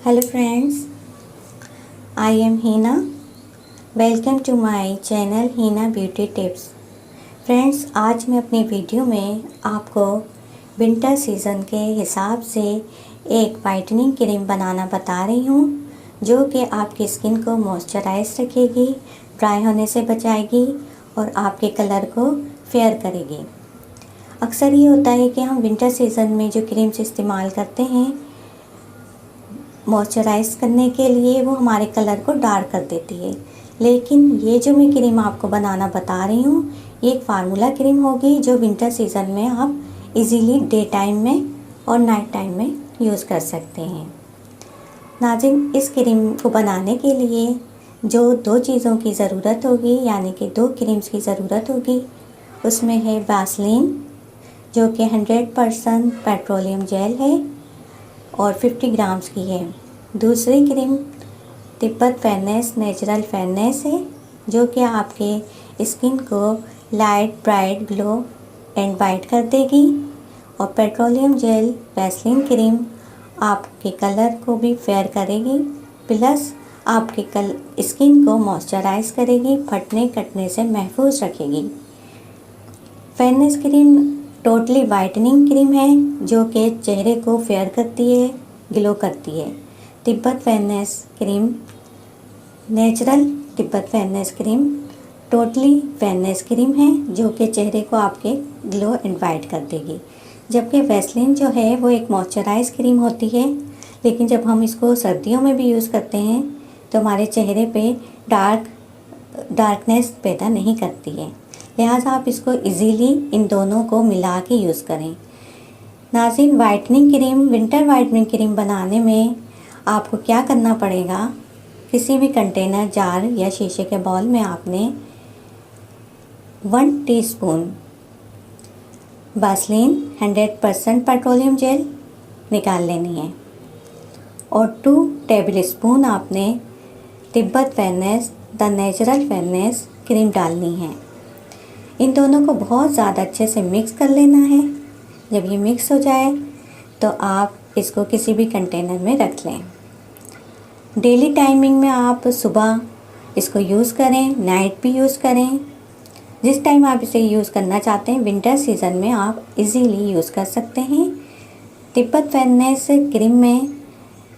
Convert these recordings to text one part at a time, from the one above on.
Hello friends, I am Hina. Welcome to my channel Hina Beauty Tips. Friends, आज मैं अपनी video में आपको विंटर सीज़न के हिसाब से एक वाइटनिंग क्रीम बनाना बता रही हूँ, जो कि आपकी स्किन को मॉइस्चराइज रखेगी, ड्राई होने से बचाएगी और आपके कलर को फेयर करेगी। अक्सर ये होता है कि हम विंटर सीज़न में जो क्रीम्स इस्तेमाल करते हैं मॉइस्चराइज़ करने के लिए, वो हमारे कलर को डार्क कर देती है। लेकिन ये जो मैं क्रीम आपको बनाना बता रही हूँ, ये एक फार्मूला क्रीम होगी जो विंटर सीज़न में आप इजीली डे टाइम में और नाइट टाइम में यूज़ कर सकते हैं। नाज़रीन, इस क्रीम को बनाने के लिए जो दो चीज़ों की ज़रूरत होगी, यानी कि दो क्रीम्स की ज़रूरत होगी, उसमें है वैसलीन, जो कि 100% पेट्रोलियम जेल है और 50 ग्राम्स की है। दूसरी cream Tibet fairness natural fairness है, जो कि आपके स्किन को light bright glow and white कर देगी। और पेट्रोलियम जेल वैसलीन क्रीम आपके कलर को भी फेयर करेगी, प्लस आपके स्किन को मॉइस्चराइज करेगी, फटने कटने से महफूज रखेगी। Fairness cream totally whitening cream है, जो कि चेहरे को फेयर करती है, ग्लो करती है। Tibet fairness cream natural Tibet fairness cream totally fairness cream है, जो कि चेहरे को आपके ग्लो एंड वाइट कर देगी। जबकि वैसलीन जो है वो एक मॉइस्चराइज क्रीम होती है, लेकिन जब हम इसको सर्दियों में भी यूज़ करते हैं तो हमारे चेहरे पे डार्कनेस पैदा नहीं करती है। लिहाजा आप इसको इजीली इन दोनों को मिला के यूज़ करें। नाज़रीन, विंटर वाइटनिंग क्रीम बनाने में आपको क्या करना पड़ेगा, किसी भी कंटेनर, जार या शीशे के बाउल में आपने 1 टीस्पून वैसलीन 100% पेट्रोलियम जेल निकाल लेनी है और 2 टेबल स्पून आपने Tibet fairness the natural fairness cream डालनी है। इन दोनों को बहुत ज़्यादा अच्छे से मिक्स कर लेना है। जब ये मिक्स हो जाए तो आप इसको किसी भी कंटेनर में रख लें। डेली टाइमिंग में आप सुबह इसको यूज़ करें, नाइट भी यूज़ करें। जिस टाइम आप इसे यूज़ करना चाहते हैं, विंटर सीज़न में आप इजीली यूज़ कर सकते हैं। तिब्बत फेयरनेस क्रीम में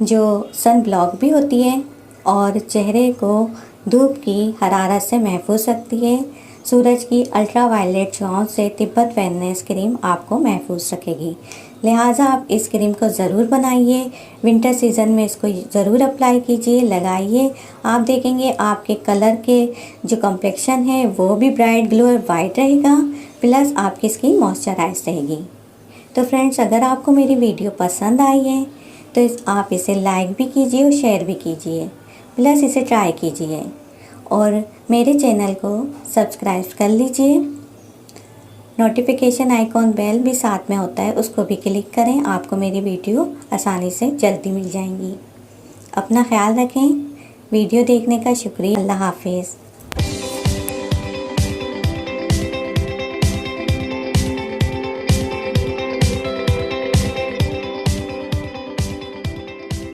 जो सन ब्लॉक भी होती है और चेहरे को धूप की हरारत से महफूज रखती है। सूरज की अल्ट्रावायलेट छाँव से तिब्बत फेयरनेस क्रीम आपको महफूज रखेगी। लिहाजा आप इस क्रीम को ज़रूर बनाइए, विंटर सीज़न में इसको ज़रूर अप्लाई कीजिए, लगाइए। आप देखेंगे आपके कलर के जो कॉम्प्लेक्शन है वो भी ब्राइट ग्लो और वाइट रहेगा, प्लस आपकी स्किन मॉइस्चराइज रहेगी। तो फ्रेंड्स, अगर आपको मेरी वीडियो पसंद आई है तो आप इसे लाइक भी कीजिए और शेयर भी कीजिए, प्लस इसे ट्राई कीजिए और मेरे चैनल को सब्सक्राइब कर लीजिए। नोटिफिकेशन आइकॉन बेल भी साथ में होता है, उसको भी क्लिक करें। आपको मेरी वीडियो आसानी से जल्दी मिल जाएंगी। अपना ख्याल रखें। वीडियो देखने का शुक्रिया। अल्लाह हाफिज़।